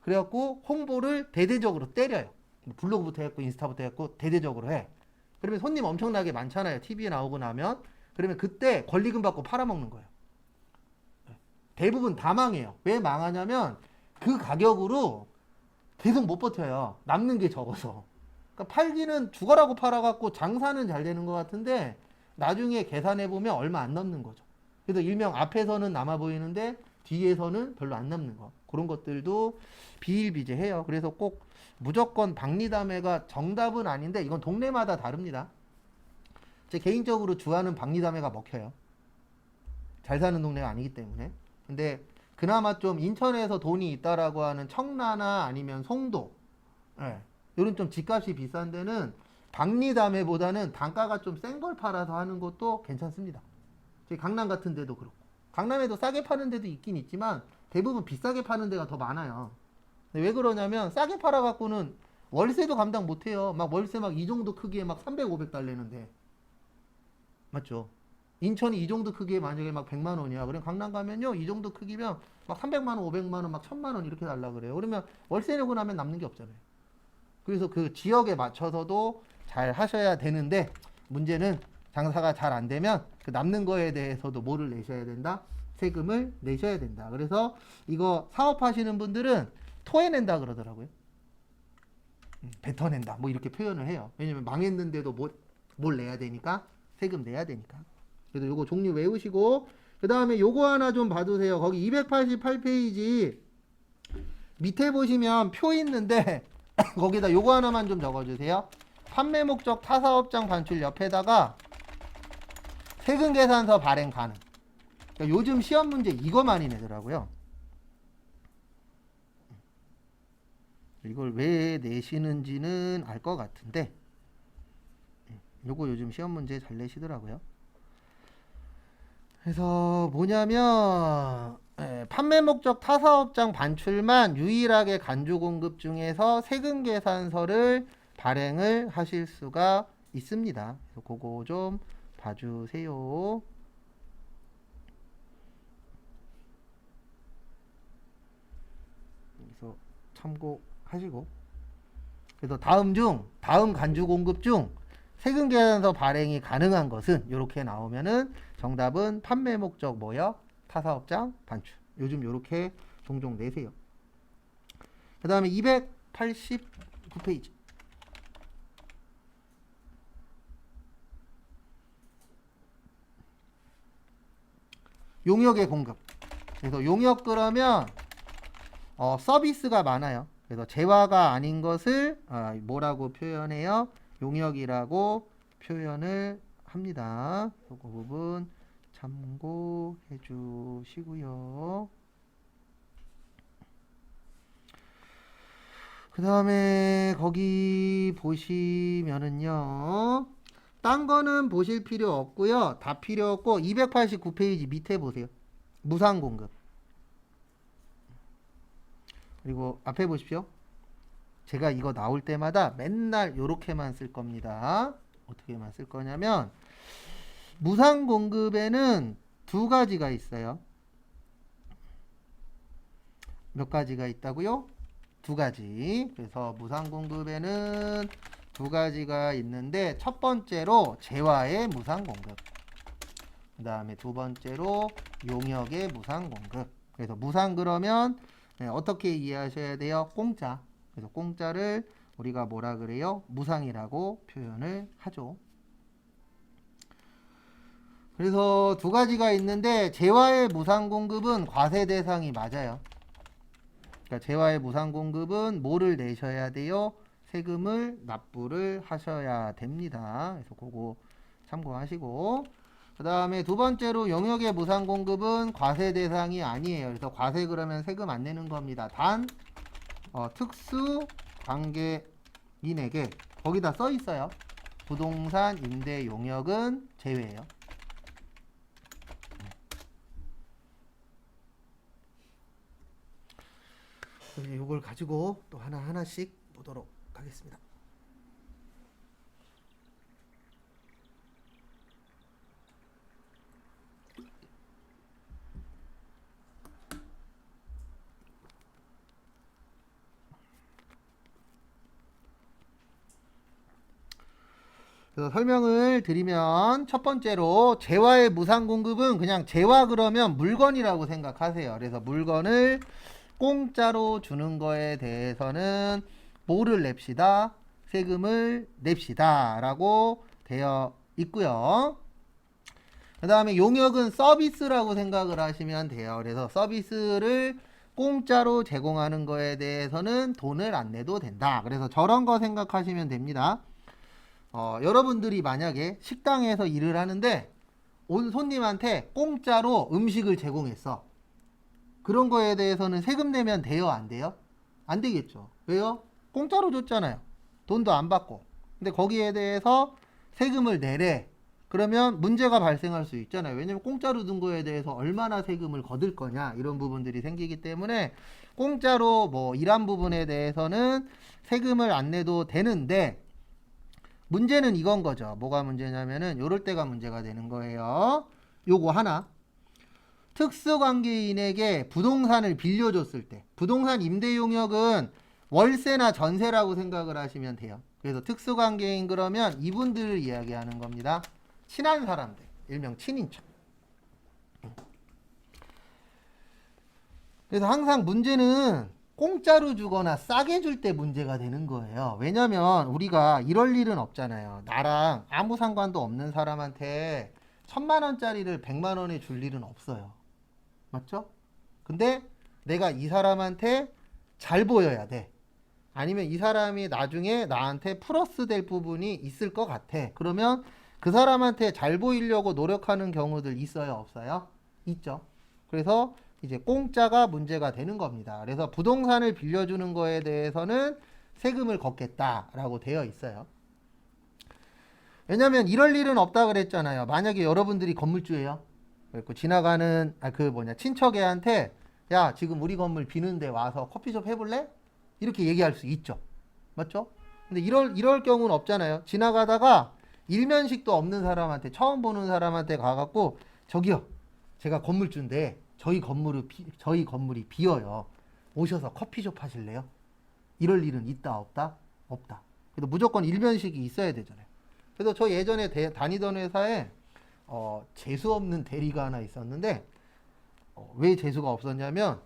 그래갖고 홍보를 대대적으로 때려요. 블로그부터 했고 인스타부터 했고 대대적으로 해. 그러면 손님 엄청나게 많잖아요. TV에 나오고 나면. 그러면 그때 권리금 받고 팔아먹는 거예요. 대부분 다 망해요. 왜 망하냐면 그 가격으로 계속 못 버텨요. 남는 게 적어서. 그러니까 팔기는 죽어라고 팔아갖고 장사는 잘 되는 것 같은데 나중에 계산해보면 얼마 안 남는 거죠. 그래서 일명 앞에서는 남아 보이는데 뒤에서는 별로 안 남는 거. 그런 것들도 비일비재해요. 그래서 꼭 무조건 박리담회가 정답은 아닌데 이건 동네마다 다릅니다. 제 개인적으로 좋아하는 박리담회가 먹혀요. 잘 사는 동네가 아니기 때문에. 근데 그나마 좀 인천에서 돈이 있다라고 하는 청라나 아니면 송도, 이런 좀 집값이 비싼 데는 박리담회보다는 단가가 좀 센 걸 팔아서 하는 것도 괜찮습니다. 강남 같은 데도 그렇고. 강남에도 싸게 파는 데도 있긴 있지만 대부분 비싸게 파는 데가 더 많아요. 근데 왜 그러냐면 싸게 팔아갖고는 월세도 감당 못해요. 막 월세 막 이 정도 크기에 막 300, 500 달래는데. 맞죠? 인천이 이 정도 크기에 만약에 막 100만 원이야. 그럼 강남 가면요, 이 정도 크기면 막 300만 원, 500만 원, 막 1000만 원 이렇게 달라 그래요. 그러면 월세 내고 나면 남는 게 없잖아요. 그래서 그 지역에 맞춰서도 잘 하셔야 되는데 문제는 장사가 잘 안 되면 그 남는 거에 대해서도 뭐를 내셔야 된다? 세금을 내셔야 된다. 그래서 이거 사업하시는 분들은 토해낸다 그러더라고요. 뱉어낸다. 뭐 이렇게 표현을 해요. 왜냐면 망했는데도 뭘 내야 되니까 세금 내야 되니까. 그래서 요거 종류 외우시고 그 다음에 요거 하나 좀 봐두세요. 거기 288페이지 밑에 보시면 표 있는데 거기다 요거 하나만 좀 적어주세요. 판매 목적 타사업장 반출 옆에다가 세금 계산서 발행 가능. 그러니까 요즘 시험 문제 이거 많이 내더라고요. 이걸 왜 내시는지는 알 것 같은데 요거 요즘 시험 문제 잘 내시더라고요. 그래서 뭐냐면 판매 목적 타사업장 반출만 유일하게 간주 공급 중에서 세금 계산서를 발행을 하실 수가 있습니다. 그래서 그거 좀 봐주세요. 그래서 참고하시고. 그래서 다음 간주 공급 중 세금 계산서 발행이 가능한 것은 이렇게 나오면은 정답은 판매 목적 뭐요? 타사업장 반출. 요즘 이렇게 종종 내세요. 그 다음에 289페이지. 용역의 공급. 그래서 용역 그러면 서비스가 많아요. 그래서 재화가 아닌 것을 뭐라고 표현해요? 용역이라고 표현을 합니다. 그 부분 참고해 주시고요. 그 다음에 거기 보시면은요, 딴 거는 보실 필요 없고요. 다 필요 없고 289페이지 밑에 보세요. 무상공급. 그리고 앞에 보십시오. 제가 이거 나올 때마다 맨날 요렇게만 쓸 겁니다. 어떻게만 쓸 거냐면 무상공급에는 두 가지가 있어요. 몇 가지가 있다고요? 두 가지. 그래서 무상공급에는 두 가지가 있는데 첫 번째로 재화의 무상공급, 그 다음에 두 번째로 용역의 무상공급. 그래서 무상 그러면 네, 어떻게 이해하셔야 돼요? 공짜. 그래서 공짜를 우리가 뭐라 그래요? 무상이라고 표현을 하죠. 그래서 두 가지가 있는데 재화의 무상 공급은 과세 대상이 맞아요. 그러니까 재화의 무상 공급은 뭐를 내셔야 돼요? 세금을 납부를 하셔야 됩니다. 그래서 그거 참고하시고, 그 다음에 두 번째로 용역의 무상 공급은 과세 대상이 아니에요. 그래서 과세 그러면 세금 안 내는 겁니다. 단 특수 관계인에게 거기다 써 있어요. 부동산 임대 용역은 제외예요. 이걸 가지고 또 하나하나씩 보도록 하겠습니다. 그래서 설명을 드리면 첫 번째로 재화의 무상 공급은 그냥 재화 그러면 물건이라고 생각하세요. 그래서 물건을 공짜로 주는 거에 대해서는 뭐를 냅시다? 세금을 냅시다 라고 되어 있고요. 그 다음에 용역은 서비스라고 생각을 하시면 돼요. 그래서 서비스를 공짜로 제공하는 거에 대해서는 돈을 안 내도 된다. 그래서 저런 거 생각하시면 됩니다. 여러분들이 만약에 식당에서 일을 하는데 온 손님한테 공짜로 음식을 제공했어. 그런 거에 대해서는 세금 내면 돼요? 안 돼요? 안 되겠죠. 왜요? 공짜로 줬잖아요. 돈도 안 받고. 근데 거기에 대해서 세금을 내래. 그러면 문제가 발생할 수 있잖아요. 왜냐면 공짜로 준 거에 대해서 얼마나 세금을 거둘 거냐 이런 부분들이 생기기 때문에 공짜로 뭐 일한 부분에 대해서는 세금을 안 내도 되는데 문제는 이건 거죠. 뭐가 문제냐면은 요럴 때가 문제가 되는 거예요. 요거 하나. 특수관계인에게 부동산을 빌려줬을 때 부동산 임대용역은 월세나 전세라고 생각을 하시면 돼요. 그래서 특수관계인 그러면 이분들을 이야기하는 겁니다. 친한 사람들, 일명 친인척. 그래서 항상 문제는 공짜로 주거나 싸게 줄 때 문제가 되는 거예요. 왜냐면 우리가 이럴 일은 없잖아요. 나랑 아무 상관도 없는 사람한테 1000만원짜리를 100만원에 줄 일은 없어요. 맞죠? 근데 내가 이 사람한테 잘 보여야 돼. 아니면 이 사람이 나중에 나한테 플러스 될 부분이 있을 것 같아. 그러면 그 사람한테 잘 보이려고 노력하는 경우들 있어요? 없어요? 있죠. 그래서 이제 공짜가 문제가 되는 겁니다. 그래서 부동산을 빌려주는 거에 대해서는 세금을 걷겠다라고 되어 있어요. 왜냐면 이럴 일은 없다 그랬잖아요. 만약에 여러분들이 건물주예요. 그리고 지나가는 친척애한테 야 지금 우리 건물 비는데 와서 커피숍 해볼래? 이렇게 얘기할 수 있죠. 맞죠? 근데 이럴 경우는 없잖아요. 지나가다가 일면식도 없는 사람한테 처음 보는 사람한테 가갖고 저기요 제가 건물주인데 저희 건물이 비어요. 오셔서 커피숍 하실래요? 이럴 일은 있다 없다? 없다. 그래도 무조건 일면식이 있어야 되잖아요. 그래서 저 예전에 다니던 회사에 재수 없는 대리가 하나 있었는데 왜 재수가 없었냐면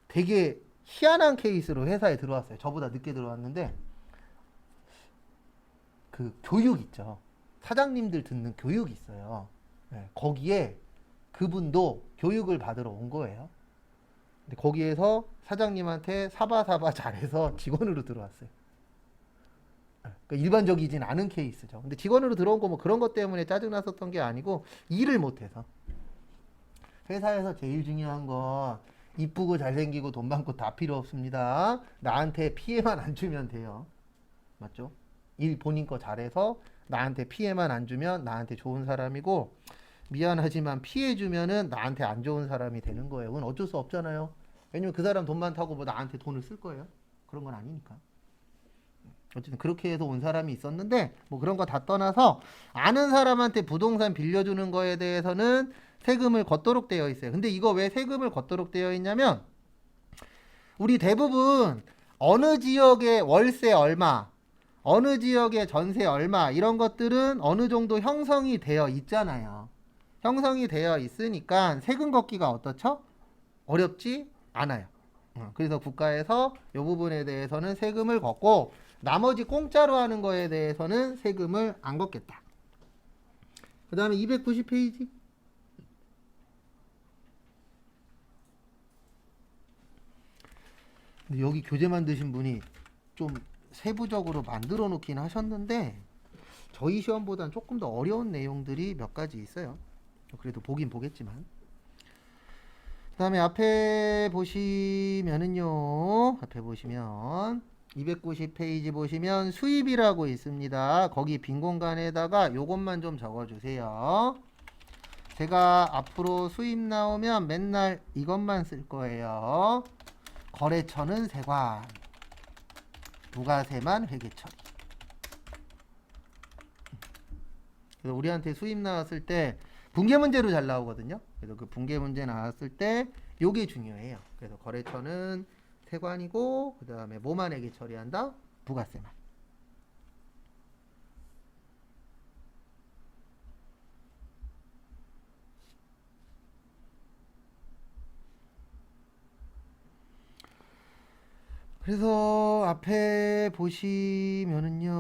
되게 희한한 케이스로 회사에 들어왔어요. 저보다 늦게 들어왔는데 그 교육 있죠. 사장님들 듣는 교육이 있어요. 네, 거기에 그분도 교육을 받으러 온 거예요. 근데 거기에서 사장님한테 사바사바 잘해서 직원으로 들어왔어요. 그러니까 일반적이진 않은 케이스죠. 근데 직원으로 들어온 거 뭐 그런 것 때문에 짜증났었던 게 아니고 일을 못해서. 회사에서 제일 중요한 건 이쁘고 잘생기고 돈 많고 다 필요 없습니다. 나한테 피해만 안 주면 돼요. 맞죠? 일 본인 거 잘해서 나한테 피해만 안 주면 나한테 좋은 사람이고 미안하지만 피해 주면은 나한테 안 좋은 사람이 되는 거예요. 그건 어쩔 수 없잖아요. 왜냐면 그 사람 돈 많다고 뭐 나한테 돈을 쓸 거예요? 그런 건 아니니까. 어쨌든 그렇게 해서 온 사람이 있었는데 뭐 그런 거 다 떠나서 아는 사람한테 부동산 빌려주는 거에 대해서는 세금을 걷도록 되어 있어요. 근데 이거 왜 세금을 걷도록 되어 있냐면 우리 대부분 어느 지역의 월세 얼마, 어느 지역의 전세 얼마 이런 것들은 어느 정도 형성이 되어 있잖아요. 형성이 되어 있으니까 세금 걷기가 어떻죠? 어렵지 않아요. 그래서 국가에서 이 부분에 대해서는 세금을 걷고 나머지 공짜로 하는 거에 대해서는 세금을 안 걷겠다. 그 다음에 290페이지. 근데 여기 교재 만드신 분이 좀 세부적으로 만들어 놓긴 하셨는데 저희 시험보다는 조금 더 어려운 내용들이 몇 가지 있어요. 그래도 보긴 보겠지만. 그 다음에 앞에 보시면은요, 앞에 보시면 290페이지 보시면 수입이라고 있습니다. 거기 빈 공간에다가 요것만 좀 적어주세요. 제가 앞으로 수입 나오면 맨날 이것만 쓸 거예요. 거래처는 세관, 부가세만 회계처리. 그래서 우리한테 수입 나왔을 때 분계 문제로 잘 나오거든요. 그래서 그 분계 문제 나왔을 때 요게 중요해요. 그래서 거래처는 세관이고 그 다음에 뭐만 회계 처리한다? 부가세만. 그래서 앞에 보시면은요,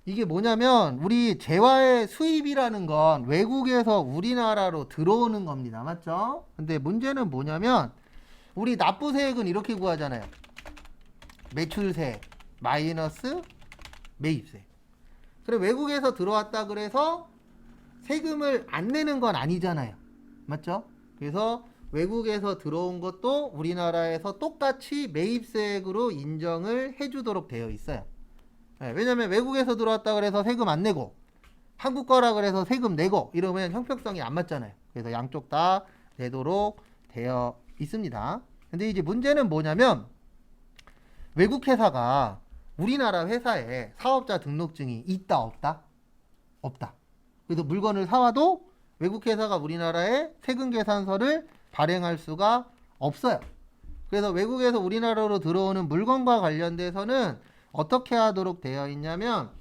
이게 뭐냐면 우리 재화의 수입이라는 건 외국에서 우리나라로 들어오는 겁니다. 맞죠? 근데 문제는 뭐냐면 우리 납부세액은 이렇게 구하잖아요. 매출세 마이너스 매입세. 그래 외국에서 들어왔다 그래서 세금을 안 내는 건 아니잖아요. 맞죠? 그래서 외국에서 들어온 것도 우리나라에서 똑같이 매입세액으로 인정을 해주도록 되어 있어요. 네, 왜냐면 외국에서 들어왔다 그래서 세금 안 내고 한국 거라 그래서 세금 내고 이러면 형평성이 안 맞잖아요. 그래서 양쪽 다 내도록 되어 있습니다. 근데 이제 문제는 뭐냐면 외국 회사가 우리나라 회사에 사업자 등록증이 있다 없다? 없다. 그래서 물건을 사와도 외국 회사가 우리나라에 세금 계산서를 발행할 수가 없어요. 그래서 외국에서 우리나라로 들어오는 물건과 관련돼서는 어떻게 하도록 되어 있냐면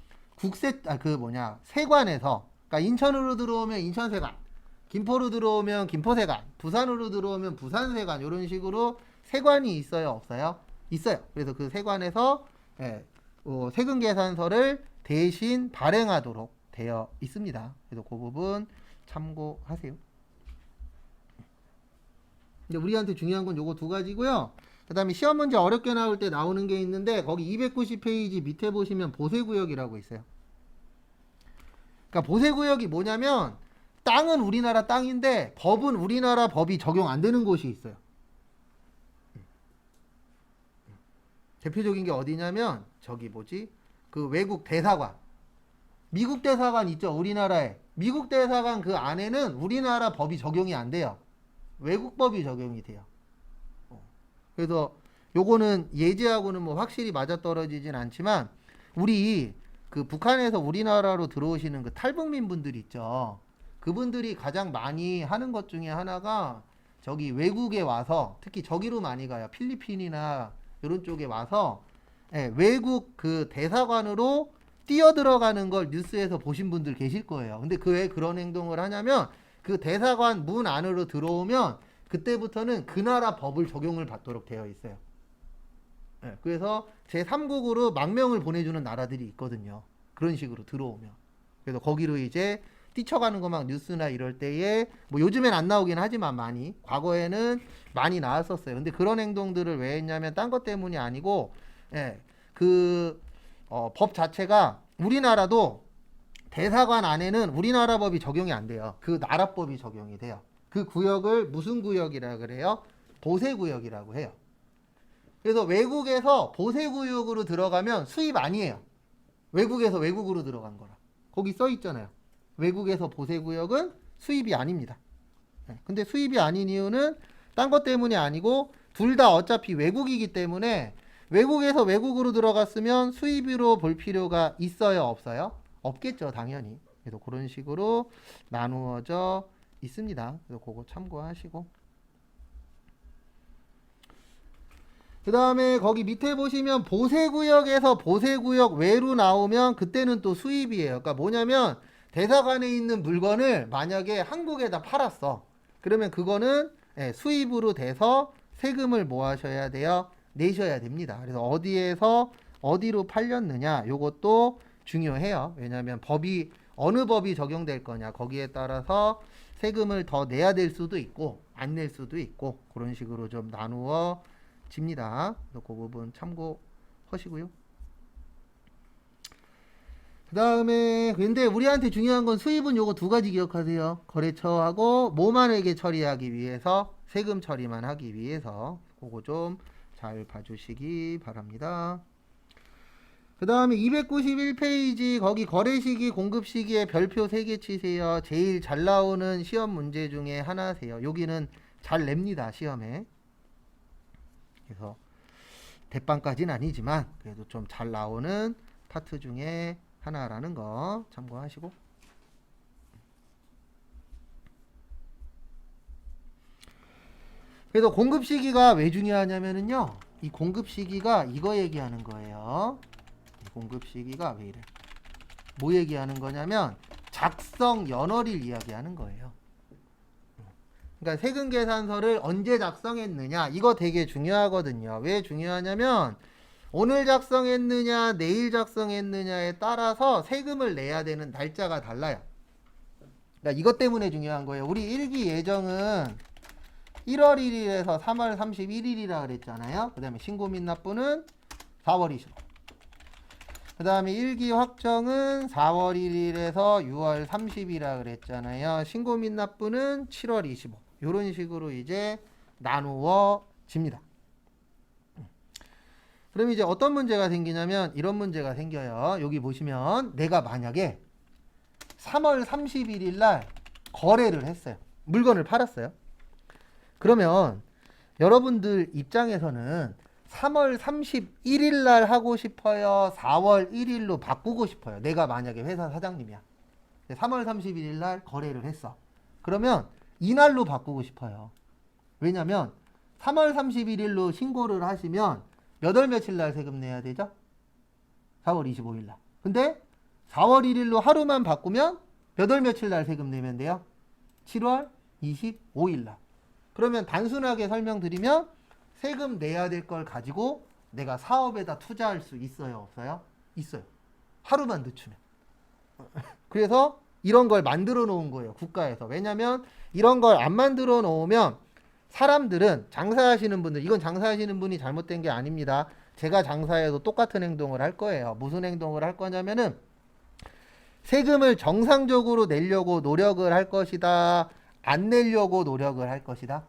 세관에서, 그러니까 인천으로 들어오면 인천세관, 김포로 들어오면 김포세관, 부산으로 들어오면 부산세관, 이런 식으로 세관이 있어요 없어요? 있어요. 그래서 그 세관에서 세금 계산서를 대신 발행하도록 되어 있습니다. 그래서 그 부분 참고하세요. 근데 우리한테 중요한 건 요거 두 가지고요. 그 다음에 시험 문제 어렵게 나올 때 나오는 게 있는데 거기 290페이지 밑에 보시면 보세구역이라고 있어요. 그러니까 보세구역이 뭐냐면 땅은 우리나라 땅인데 법은 우리나라 법이 적용 안 되는 곳이 있어요. 대표적인 게 어디냐면 저기 그 외국 대사관, 미국 대사관 있죠 우리나라에. 미국 대사관 그 안에는 우리나라 법이 적용이 안 돼요. 외국 법이 적용이 돼요. 그래서 요거는 예제하고는 뭐 확실히 맞아떨어지진 않지만 우리 그 북한에서 우리나라로 들어오시는 그 탈북민 분들 있죠. 그분들이 가장 많이 하는 것 중에 하나가 저기 외국에 와서 특히 저기로 많이 가요. 필리핀이나 이런 쪽에 와서 외국 그 대사관으로 뛰어들어가는 걸 뉴스에서 보신 분들 계실 거예요. 근데 그 왜 그런 행동을 하냐면 그 대사관 문 안으로 들어오면 그때부터는 그 나라 법을 적용을 받도록 되어 있어요. 그래서 제3국으로 망명을 보내주는 나라들이 있거든요. 그런 식으로 들어오면. 그래서 거기로 이제 뛰쳐가는 거 막 뉴스나 이럴 때에 뭐 요즘엔 안 나오긴 하지만 많이 과거에는 많이 나왔었어요. 근데 그런 행동들을 왜 했냐면 딴 것 때문이 아니고 법 자체가 우리나라도 대사관 안에는 우리나라 법이 적용이 안 돼요. 그 나라 법이 적용이 돼요. 그 구역을 무슨 구역이라 그래요? 보세구역이라고 해요. 그래서 외국에서 보세구역으로 들어가면 수입 아니에요. 외국에서 외국으로 들어간 거라. 거기 써 있잖아요. 외국에서 보세구역은 수입이 아닙니다. 근데 수입이 아닌 이유는 딴 것 때문이 아니고 둘 다 어차피 외국이기 때문에 외국에서 외국으로 들어갔으면 수입으로 볼 필요가 있어요 없어요? 없겠죠 당연히. 그래서 그런 식으로 나누어져 있습니다. 그래서 그거 참고하시고 그 다음에 거기 밑에 보시면 보세구역에서 보세구역 외로 나오면 그때는 또 수입이에요. 그러니까 뭐냐면 대사관에 있는 물건을 만약에 한국에다 팔았어. 그러면 그거는 수입으로 돼서 세금을 뭐 하셔야 돼요? 내셔야 됩니다. 그래서 어디에서 어디로 팔렸느냐 요것도 중요해요. 왜냐하면 법이 어느 법이 적용될 거냐 거기에 따라서 세금을 더 내야 될 수도 있고 안 낼 수도 있고 그런 식으로 좀 나누어 집니다. 그 부분 참고하시고요. 그 다음에 근데 우리한테 중요한 건 수입은 요거 두 가지 기억하세요. 거래처하고 모만에게 처리하기 위해서 세금 처리만 하기 위해서 그거 좀 잘 봐주시기 바랍니다. 그 다음에 291페이지 거기 거래시기 공급시기에 별표 3개 치세요. 제일 잘 나오는 시험 문제 중에 하나세요. 여기는 잘 냅니다 시험에. 그래서 대빵까지는 아니지만 그래도 좀 잘 나오는 파트 중에 하나라는 거 참고하시고. 그래서 공급 시기가 왜 중요하냐면은요. 이 공급 시기가 이거 얘기하는 거예요. 공급 시기가 왜 이래? 뭐 얘기하는 거냐면 작성 연월일 이야기하는 거예요. 그러니까 세금 계산서를 언제 작성했느냐 이거 되게 중요하거든요. 왜 중요하냐면 오늘 작성했느냐 내일 작성했느냐에 따라서 세금을 내야 되는 날짜가 달라요. 그러니까 이것 때문에 중요한 거예요. 우리 일기 예정은 1월 1일에서 3월 31일이라 그랬잖아요. 그 다음에 신고 및 납부는 4월 25일. 그 다음에 일기 확정은 4월 1일에서 6월 30일이라 그랬잖아요. 신고 및 납부는 7월 25일. 이런 식으로 이제 나누어집니다. 그럼 이제 어떤 문제가 생기냐면 이런 문제가 생겨요. 여기 보시면 내가 만약에 3월 31일 날 거래를 했어요. 물건을 팔았어요. 그러면 여러분들 입장에서는 3월 31일 날 하고 싶어요? 4월 1일로 바꾸고 싶어요? 내가 만약에 회사 사장님이야. 3월 31일 날 거래를 했어. 그러면 이날로 바꾸고 싶어요. 왜냐면 3월 31일로 신고를 하시면 몇 월 며칠 날 세금 내야 되죠? 4월 25일 날. 근데 4월 1일로 하루만 바꾸면 몇 월 며칠 날 세금 내면 돼요? 7월 25일 날. 그러면 단순하게 설명드리면 세금 내야 될 걸 가지고 내가 사업에다 투자할 수 있어요? 없어요? 있어요. 하루만 늦추면. 그래서 이런 걸 만들어 놓은 거예요. 국가에서. 왜냐면 이런 걸 안 만들어 놓으면 사람들은 장사하시는 분들 이건 장사하시는 분이 잘못된 게 아닙니다. 제가 장사해도 똑같은 행동을 할 거예요. 무슨 행동을 할 거냐면은 세금을 정상적으로 내려고 노력을 할 것이다. 안 내려고 노력을 할 것이다.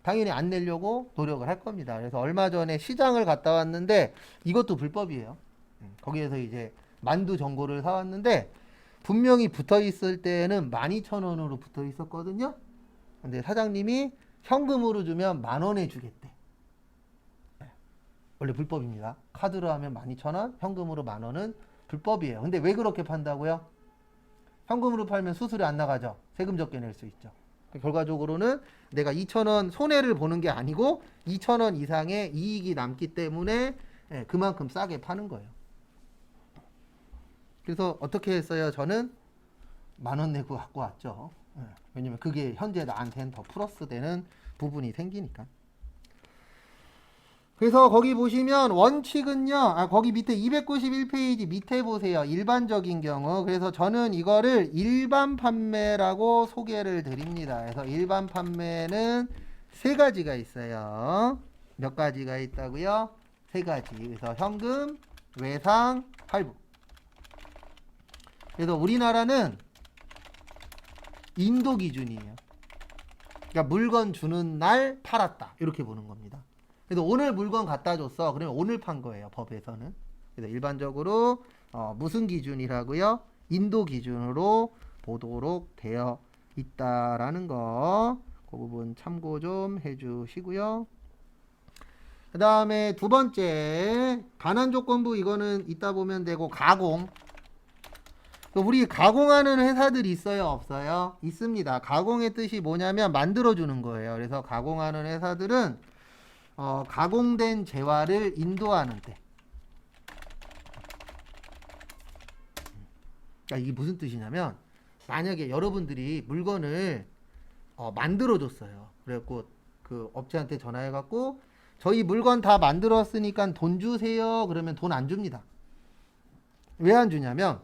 당연히 안 내려고 노력을 할 겁니다. 그래서 얼마 전에 시장을 갔다 왔는데 이것도 불법이에요. 거기에서 이제 만두 전골을 사왔는데 분명히 붙어 있을 때는 12,000원으로 붙어 있었거든요. 근데 사장님이 현금으로 주면 10,000원에 주겠대. 원래 불법입니다. 카드로 하면 12,000원, 현금으로 10,000원은 불법이에요. 근데 왜 그렇게 판다고요? 현금으로 팔면 수수료 안 나가죠. 세금 적게 낼 수 있죠. 결과적으로는 내가 2,000원 손해를 보는 게 아니고 2,000원 이상의 이익이 남기 때문에 그만큼 싸게 파는 거예요. 그래서 어떻게 했어요? 저는 10,000원 내고 갖고 왔죠. 왜냐면 그게 현재 나한테는 더 플러스 되는 부분이 생기니까. 그래서 거기 보시면 원칙은요. 거기 밑에 291페이지 밑에 보세요. 일반적인 경우. 그래서 저는 이거를 일반 판매라고 소개를 드립니다. 그래서 일반 판매는 세 가지가 있어요. 몇 가지가 있다고요? 세 가지. 그래서 현금, 외상, 할부. 그래서 우리나라는 인도 기준이에요. 그러니까 물건 주는 날 팔았다. 이렇게 보는 겁니다. 그래서 오늘 물건 갖다 줬어. 그러면 오늘 판 거예요. 법에서는. 그래서 일반적으로 무슨 기준이라고요? 인도 기준으로 보도록 되어 있다라는 거. 그 부분 참고 좀 해주시고요. 그 다음에 두 번째 반환조건부 이거는 이따 보면 되고 가공. 우리 가공하는 회사들이 있어요? 없어요? 있습니다. 가공의 뜻이 뭐냐면 만들어주는 거예요. 그래서 가공하는 회사들은 가공된 재화를 인도하는 때. 그러니까 이게 무슨 뜻이냐면 만약에 여러분들이 물건을 만들어줬어요. 그래갖고 그 업체한테 전화해갖고 저희 물건 다 만들었으니까 돈 주세요. 그러면 돈 안 줍니다. 왜 안 주냐면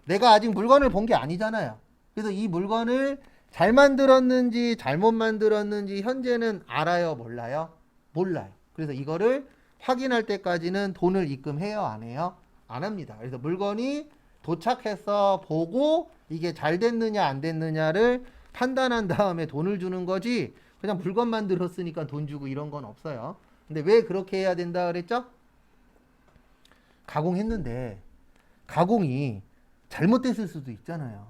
내가 아직 물건을 본 게 아니잖아요. 그래서 이 물건을 잘 만들었는지 잘못 만들었는지 현재는 알아요, 몰라요? 몰라요. 그래서 이거를 확인할 때까지는 돈을 입금해요, 안 해요? 안 합니다. 그래서 물건이 도착해서 보고 이게 잘 됐느냐 안 됐느냐를 판단한 다음에 돈을 주는 거지, 그냥 물건 만들었으니까 돈 주고 이런 건 없어요. 근데 왜 그렇게 해야 된다 그랬죠? 가공했는데 가공이 잘못됐을 수도 있잖아요.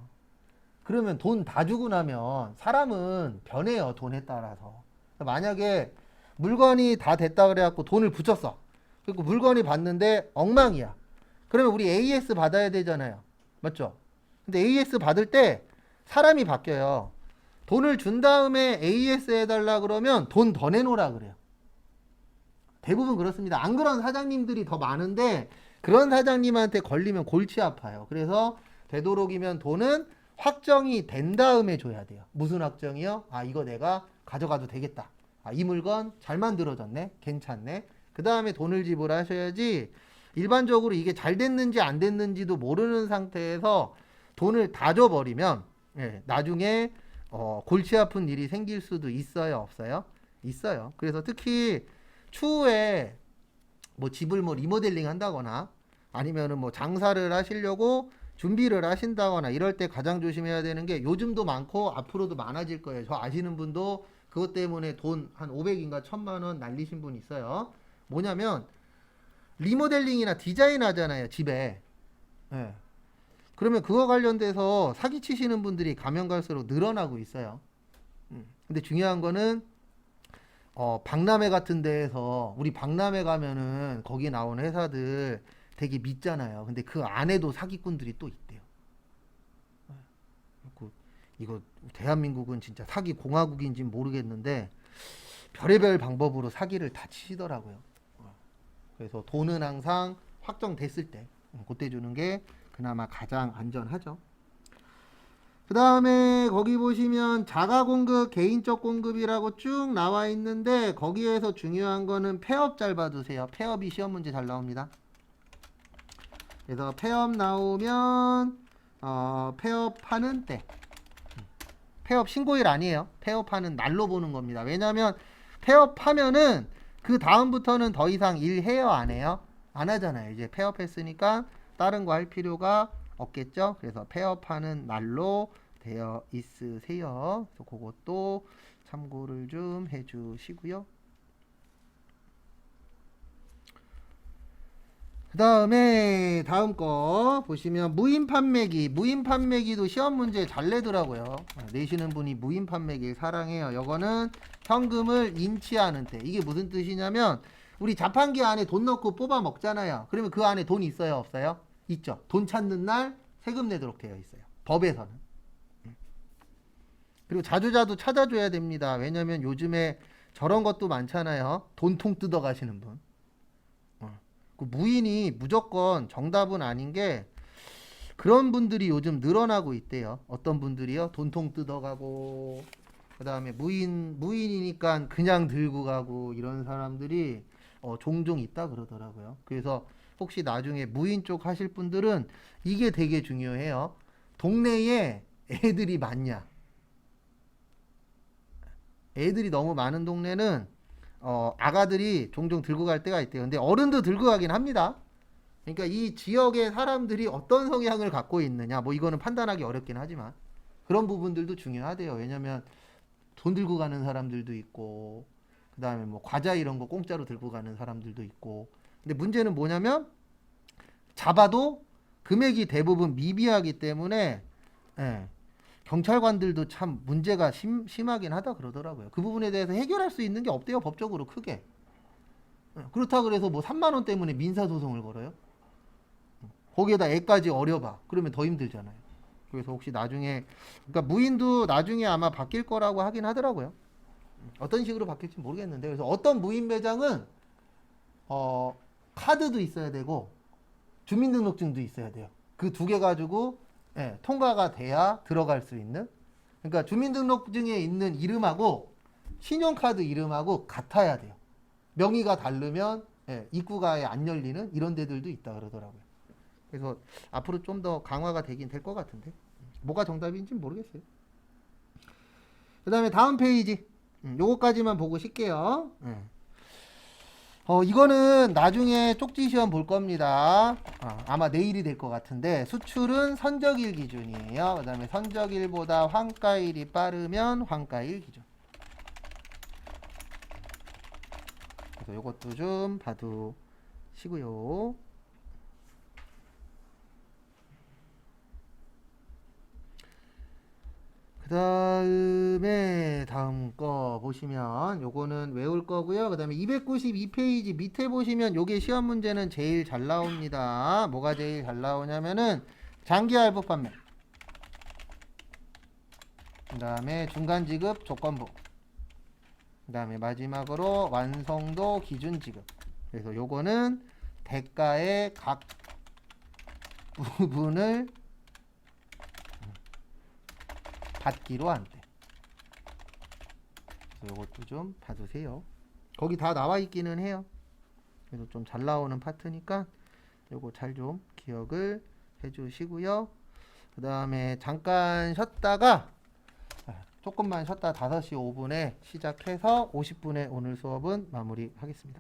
그러면 돈 다 주고 나면 사람은 변해요, 돈에 따라서. 만약에 물건이 다 됐다 그래갖고 돈을 붙였어. 그리고 물건이 받는데 엉망이야. 그러면 우리 AS 받아야 되잖아요. 맞죠? 근데 AS 받을 때 사람이 바뀌어요. 돈을 준 다음에 AS 해달라 그러면 돈 더 내놓으라 그래요. 대부분 그렇습니다. 안 그런 사장님들이 더 많은데 그런 사장님한테 걸리면 골치 아파요. 그래서 되도록이면 돈은 확정이 된 다음에 줘야 돼요. 무슨 확정이요? 아, 이거 내가 가져가도 되겠다. 아, 이 물건 잘 만들어졌네. 괜찮네. 그 다음에 돈을 지불하셔야지, 일반적으로 이게 잘 됐는지 안 됐는지도 모르는 상태에서 돈을 다 줘버리면 나중에 골치 아픈 일이 생길 수도 있어요, 없어요? 있어요. 그래서 특히 추후에 뭐 집을 뭐 리모델링 한다거나 아니면은 뭐 장사를 하시려고 준비를 하신다거나 이럴 때 가장 조심해야 되는 게, 요즘도 많고 앞으로도 많아질 거예요. 저 아시는 분도 그것 때문에 돈 한 500인가 1000만 원 날리신 분 있어요. 뭐냐면 리모델링이나 디자인 하잖아요, 집에. 예. 그러면 그거 관련돼서 사기치시는 분들이 가면 갈수록 늘어나고 있어요. 근데 중요한 거는 박람회 같은 데에서, 우리 박람회 가면은 거기 나온 회사들 되게 믿잖아요. 근데 그 안에도 사기꾼들이 또 있대요. 이거 대한민국은 진짜 사기 공화국인지 모르겠는데 별의별 방법으로 사기를 다 치시더라고요. 그래서 돈은 항상 확정됐을 때 그때 주는 게 그나마 가장 안전하죠. 그 다음에 거기 보시면 자가 공급, 개인적 공급이라고 쭉 나와 있는데 거기에서 중요한 거는 폐업 잘 봐두세요. 폐업이 시험 문제 잘 나옵니다. 그래서 폐업 나오면 폐업하는 때, 폐업 신고일 아니에요. 폐업하는 날로 보는 겁니다. 왜냐하면 폐업하면은 그 다음부터는 더 이상 일 해요, 안 해요? 안 하잖아요. 이제 폐업했으니까 다른 거 할 필요가 없겠죠. 그래서 폐업하는 날로 되어 있으세요. 그래서 그것도 참고를 좀 해주시고요. 그 다음에 다음 거 보시면 무인 판매기. 무인 판매기도 시험 문제 잘 내더라고요. 내시는 분이 무인 판매기 사랑해요. 요거는 현금을 인치하는 때. 이게 무슨 뜻이냐면 우리 자판기 안에 돈 넣고 뽑아 먹잖아요. 그러면 그 안에 돈 있어요, 없어요? 있죠. 돈 찾는 날 세금 내도록 되어 있어요, 법에서는. 그리고 자주자주 찾아줘야 됩니다. 왜냐면 요즘에 저런 것도 많잖아요. 돈통 뜯어 가시는 분. 그 무인이 무조건 정답은 아닌 게, 그런 분들이 요즘 늘어나고 있대요. 어떤 분들이요? 돈통 뜯어가고, 그 다음에 무인이니까 그냥 들고 가고, 이런 사람들이 종종 있다 그러더라고요. 그래서 혹시 나중에 무인 쪽 하실 분들은 이게 되게 중요해요. 동네에 애들이 많냐? 애들이 너무 많은 동네는 아가들이 종종 들고 갈 때가 있대요. 근데 어른도 들고 가긴 합니다. 그러니까 이 지역의 사람들이 어떤 성향을 갖고 있느냐, 뭐 이거는 판단하기 어렵긴 하지만 그런 부분들도 중요하대요. 왜냐면 돈 들고 가는 사람들도 있고, 그 다음에 뭐 과자 이런 거 공짜로 들고 가는 사람들도 있고. 근데 문제는 뭐냐면 잡아도 금액이 대부분 미비하기 때문에 경찰관들도 참 문제가 심하긴 하다 그러더라고요. 그 부분에 대해서 해결할 수 있는 게 없대요, 법적으로 크게. 그렇다 그래서 뭐 3만 원 때문에 민사소송을 걸어요? 거기에다 애까지 어려봐. 그러면 더 힘들잖아요. 그래서 혹시 나중에, 그러니까 무인도 나중에 아마 바뀔 거라고 하긴 하더라고요. 어떤 식으로 바뀔지 모르겠는데, 그래서 어떤 무인 매장은 카드도 있어야 되고 주민등록증도 있어야 돼요. 그 두 개 가지고 통과가 돼야 들어갈 수 있는. 그러니까 주민등록증에 있는 이름하고 신용카드 이름하고 같아야 돼요. 명의가 다르면 예, 입구가 아예 안 열리는 이런 데들도 있다 그러더라고요. 그래서 앞으로 좀 더 강화가 되긴 될 것 같은데 뭐가 정답인지 모르겠어요. 그 다음에 다음 페이지 요거까지만 보고 쉴게요. 이거는 나중에 쪽지 시험 볼 겁니다. 아마 내일이 될 것 같은데 수출은 선적일 기준이에요. 그 다음에 선적일보다 환가일이 빠르면 환가일 기준. 그래서 요것도 좀 봐두시고요. 그 다음에 다음 거 보시면 요거는 외울 거고요. 그 다음에 292페이지 밑에 보시면 요게 시험 문제는 제일 잘 나옵니다. 뭐가 제일 잘 나오냐면은 장기할부 판매, 그 다음에 중간지급 조건부, 그 다음에 마지막으로 완성도 기준지급. 그래서 요거는 대가의 각 부분을 받기로 한대. 그래서 요것도 좀 봐두세요. 거기 다 나와 있기는 해요. 그래서 좀 잘 나오는 파트니까 요거 잘 좀 기억을 해주시고요. 그 다음에 잠깐 쉬었다가 조금만 쉬었다 5시 5분에 시작해서 50분에 오늘 수업은 마무리하겠습니다.